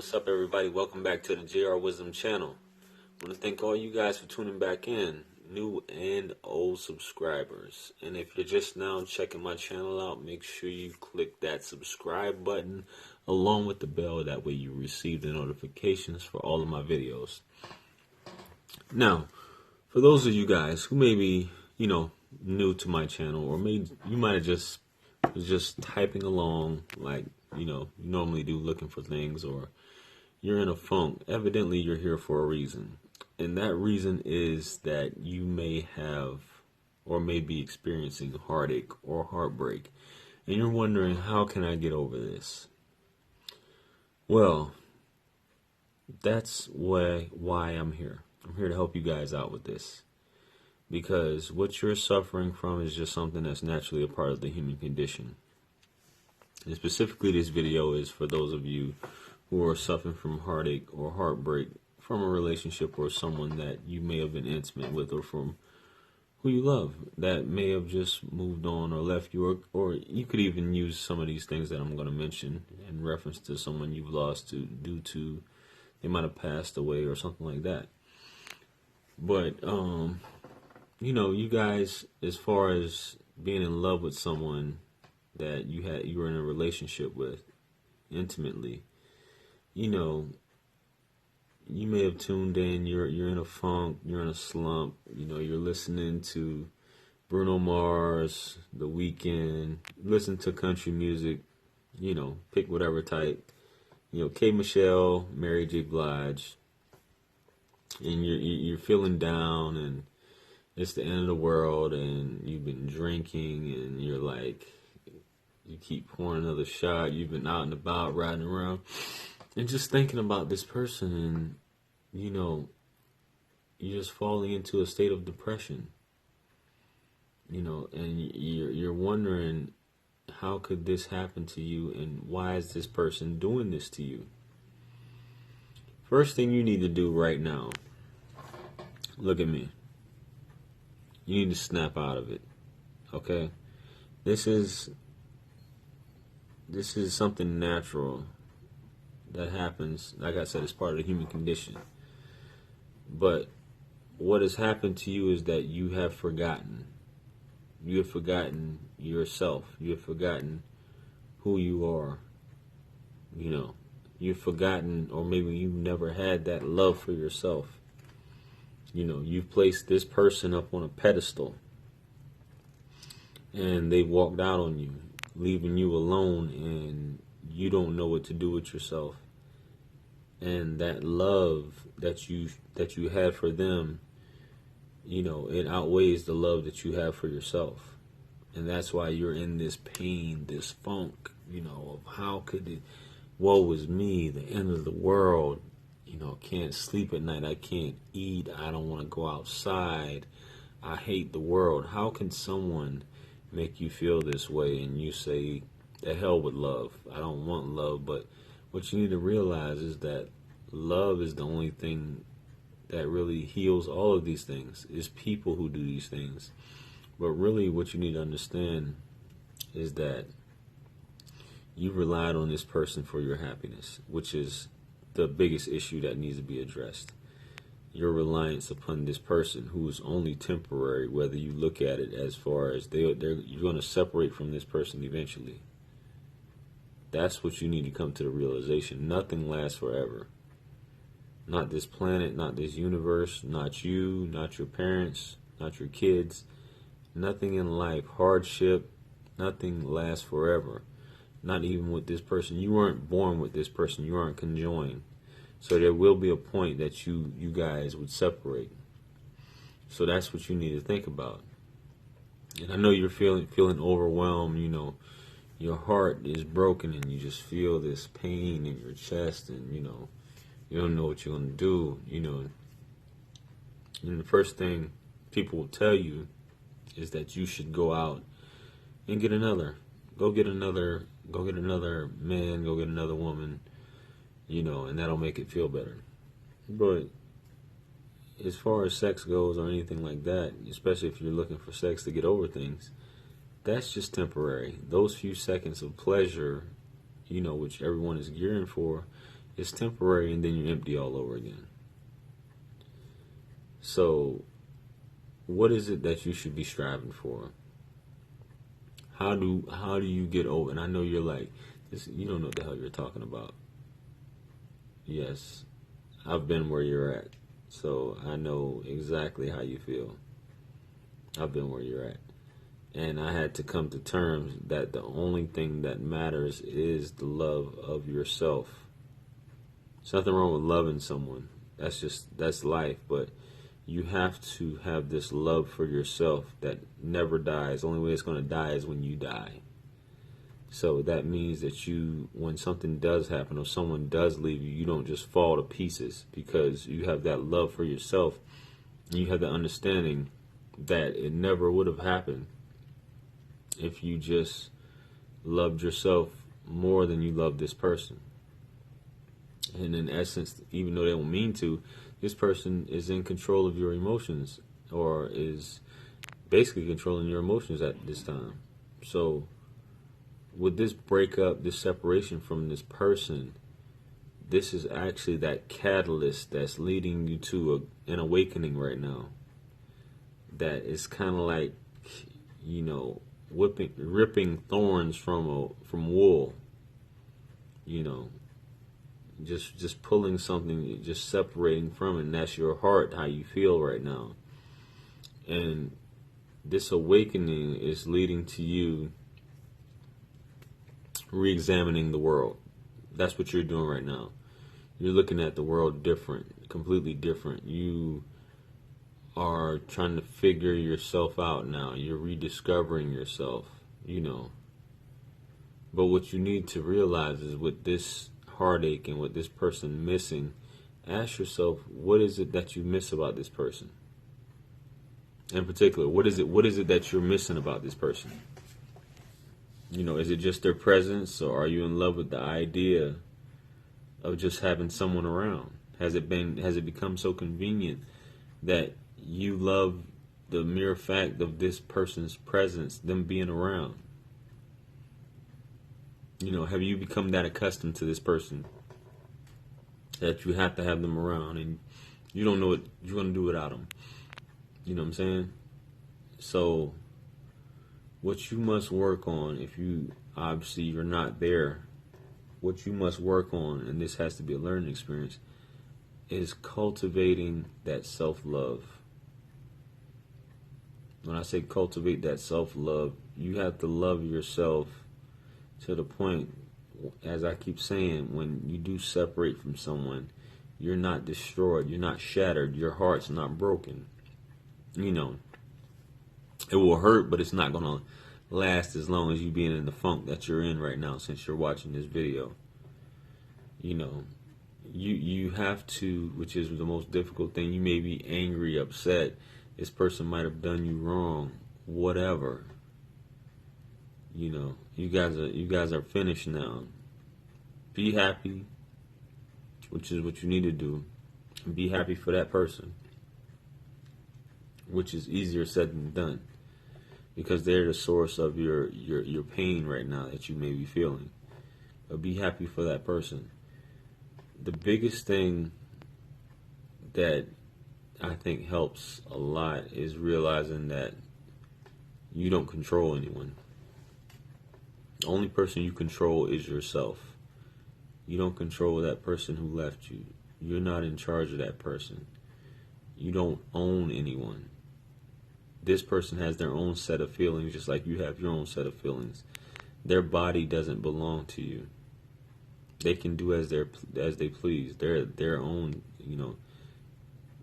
what's up, everybody? Welcome back to the JR Wisdom channel. I want to thank all you guys for tuning back in, new and old subscribers. And if you're just now checking my channel out, make sure you click that subscribe button along with the bell. That way you receive the notifications for all of my videos. Now, for those of you guys who may be, new to my channel, or maybe you might have just typing along like, you normally do, looking for things, or you're in a funk. Evidently, you're here for a reason. And that reason is that you may have or may be experiencing heartache or heartbreak. And you're wondering, how can I get over this? Well, that's why I'm here. I'm here to help you guys out with this. Because what you're suffering from is just something that's naturally a part of the human condition. And specifically, this video is for those of you who are suffering from heartache or heartbreak from a relationship or someone that you may have been intimate with, or from who you love that may have just moved on or left you, or you could even use some of these things that I'm going to mention in reference to someone you've lost to due to they might have passed away or something like that. But you guys, as far as being in love with someone that you were in a relationship with intimately, you may have tuned in, you're in a funk, you're in a slump, you're listening to Bruno Mars, the Weeknd, listen to country music, pick whatever type, K. Michelle, Mary J. Blige, and you're feeling down, and it's the end of the world, and you've been drinking, and you're like, you keep pouring another shot, you've been out and about, riding around, and just thinking about this person, and, you're just falling into a state of depression, and you're wondering, how could this happen to you, and why is this person doing this to you? First thing you need to do right now, look at me. You need to snap out of it, okay? This is something natural that happens. Like I said, it's part of the human condition. But what has happened to you is that you have forgotten. You have forgotten yourself. You have forgotten who you are. You've forgotten, or maybe you've never had that love for yourself. You've placed this person up on a pedestal, and they walked out on you, leaving you alone, and you don't know what to do with yourself. And that love that you had for them, it outweighs the love that you have for yourself. And that's why you're in this pain, this funk, of how could it, woe is me, the end of the world. Can't sleep at night, I can't eat, I don't want to go outside, I hate the world. How can someone make you feel this way, and you say, the hell with love, I don't want love? But what you need to realize is that love is the only thing that really heals all of these things. It's people who do these things. But really what you need to understand is that you relied on this person for your happiness, which is the biggest issue that needs to be addressed. Your reliance upon this person who is only temporary, whether you look at it as far as you're going to separate from this person eventually. That's what you need to come to the realization. Nothing lasts forever. Not this planet, not this universe, not you, not your parents, not your kids. Nothing in life, hardship, nothing lasts forever. Not even with this person. You weren't born with this person. You aren't conjoined. So there will be a point that you guys would separate. So that's what you need to think about. And I know you're feeling overwhelmed. Your heart is broken, and you just feel this pain in your chest, and you don't know what you're gonna do. And the first thing people will tell you is that you should go out and get another. Go get another man, go get another woman, and that'll make it feel better. But as far as sex goes, or anything like that, especially if you're looking for sex to get over things, that's just temporary. Those few seconds of pleasure, which everyone is gearing for, It's temporary, and then you're empty all over again. So, what is it that you should be striving for? How do you get over? And I know you're like, this, you don't know what the hell you're talking about. Yes, I've been where you're at, so I know exactly how you feel. I've been where you're at. And I had to come to terms that the only thing that matters is the love of yourself. There's nothing wrong with loving someone. That's life. But you have to have this love for yourself that never dies. The only way it's going to die is when you die. So that means that when something does happen or someone does leave you, you don't just fall to pieces, because you have that love for yourself and you have the understanding that it never would have happened if you just loved yourself more than you love this person. And in essence, even though they don't mean to, this person is in control of your emotions, or is basically controlling your emotions at this time. So with this breakup, this separation from this person, this is actually that catalyst that's leading you to an awakening right now. That is kind of like, ripping thorns from wool. Just pulling something, just separating from it, and that's your heart, how you feel right now. And this awakening is leading to you reexamining the world. That's what you're doing right now. You're looking at the world different, completely different. You are trying to figure yourself out now. You're rediscovering yourself, But what you need to realize is, with this heartache and with this person missing, ask yourself, what is it that you miss about this person? In particular, what is it that you're missing about this person? Is it just their presence, or are you in love with the idea of just having someone around? Has it become so convenient that you love the mere fact of this person's presence, them being around? Have you become that accustomed to this person that you have to have them around, and you don't know what you're going to do without them? You know what I'm saying? So what you must work on, if you're not there, what you must work on, and this has to be a learning experience, is cultivating that self-love. When I say cultivate that self-love, you have to love yourself to the point, as I keep saying, when you do separate from someone, you're not destroyed, you're not shattered, your heart's not broken. It will hurt, but it's not going to last as long as you being in the funk that you're in right now, since you're watching this video. You have to, which is the most difficult thing, you may be angry, upset, this person might have done you wrong, whatever. You guys are finished now. Be happy, which is what you need to do. Be happy for that person, which is easier said than done, because they're the source of your pain right now that you may be feeling. But be happy for that person. The biggest thing that I think helps a lot is realizing that you don't control anyone. The only person you control is yourself. You don't control that person who left you. You're not in charge of that person. You don't own anyone. This person has their own set of feelings, just like you have your own set of feelings. Their body doesn't belong to you. They can do as they please. They're their own,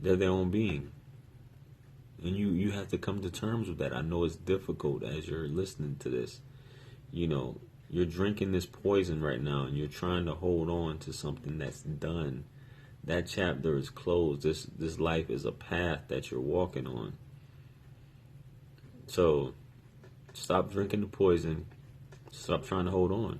they're their own being. And you have to come to terms with that. I know it's difficult as you're listening to this. You're drinking this poison right now, and you're trying to hold on to something that's done. That chapter is closed. This life is a path that you're walking on. So stop drinking the poison. Stop trying to hold on.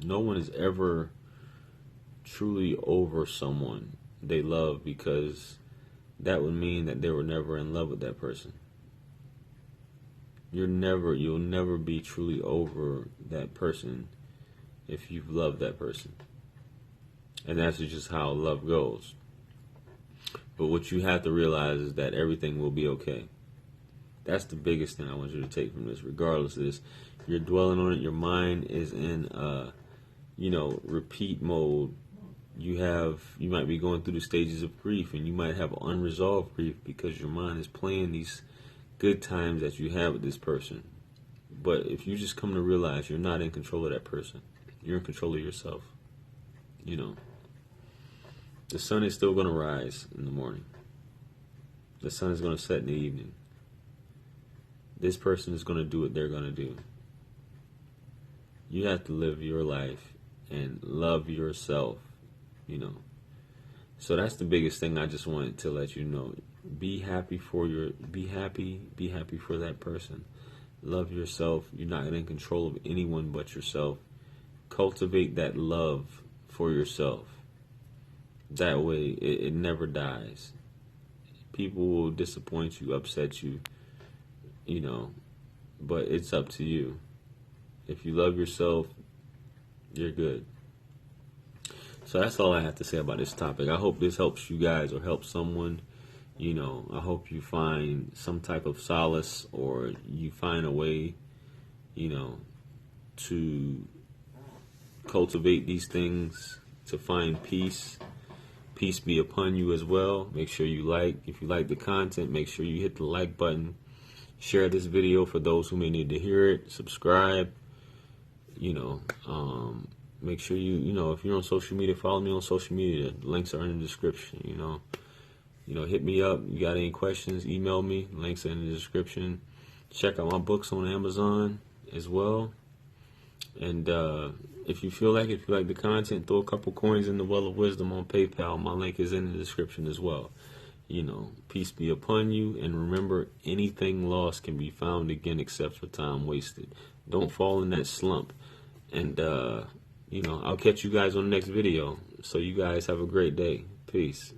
No one is ever truly over someone they love, because that would mean that they were never in love with that person. You'll never be truly over that person if you've loved that person. And that's just how love goes. But what you have to realize is that everything will be okay. That's the biggest thing I want you to take from this, regardless of this. You're dwelling on it. Your mind is in, repeat mode. You might be going through the stages of grief, and you might have unresolved grief because your mind is playing these good times that you have with this person. But if you just come to realize you're not in control of that person, you're in control of yourself. The sun is still going to rise in the morning. The sun is going to set in the evening. This person is going to do what they're going to do. You have to live your life and love yourself, So that's the biggest thing I just wanted to let you know. Be happy for that person. Love yourself. You're not in control of anyone but yourself. Cultivate that love for yourself. That way it never dies. People will disappoint you, upset you, but it's up to you. If you love yourself, you're good. So that's all I have to say about this topic. I hope this helps you guys or helps someone. I hope you find some type of solace, or you find a way, to cultivate these things, to find peace. Peace be upon you as well. Make sure if you like the content, make sure you hit the like button. Share this video for those who may need to hear it. Subscribe. Make sure if you're on social media, follow me on social media. The links are in the description. Hit me up. You got any questions, email me. Links are in the description. Check out my books on Amazon as well. And if you like the content, throw a couple coins in the well of wisdom on PayPal. My link is in the description as well. Peace be upon you. And remember, anything lost can be found again except for time wasted. Don't fall in that slump. And, I'll catch you guys on the next video. So you guys have a great day. Peace.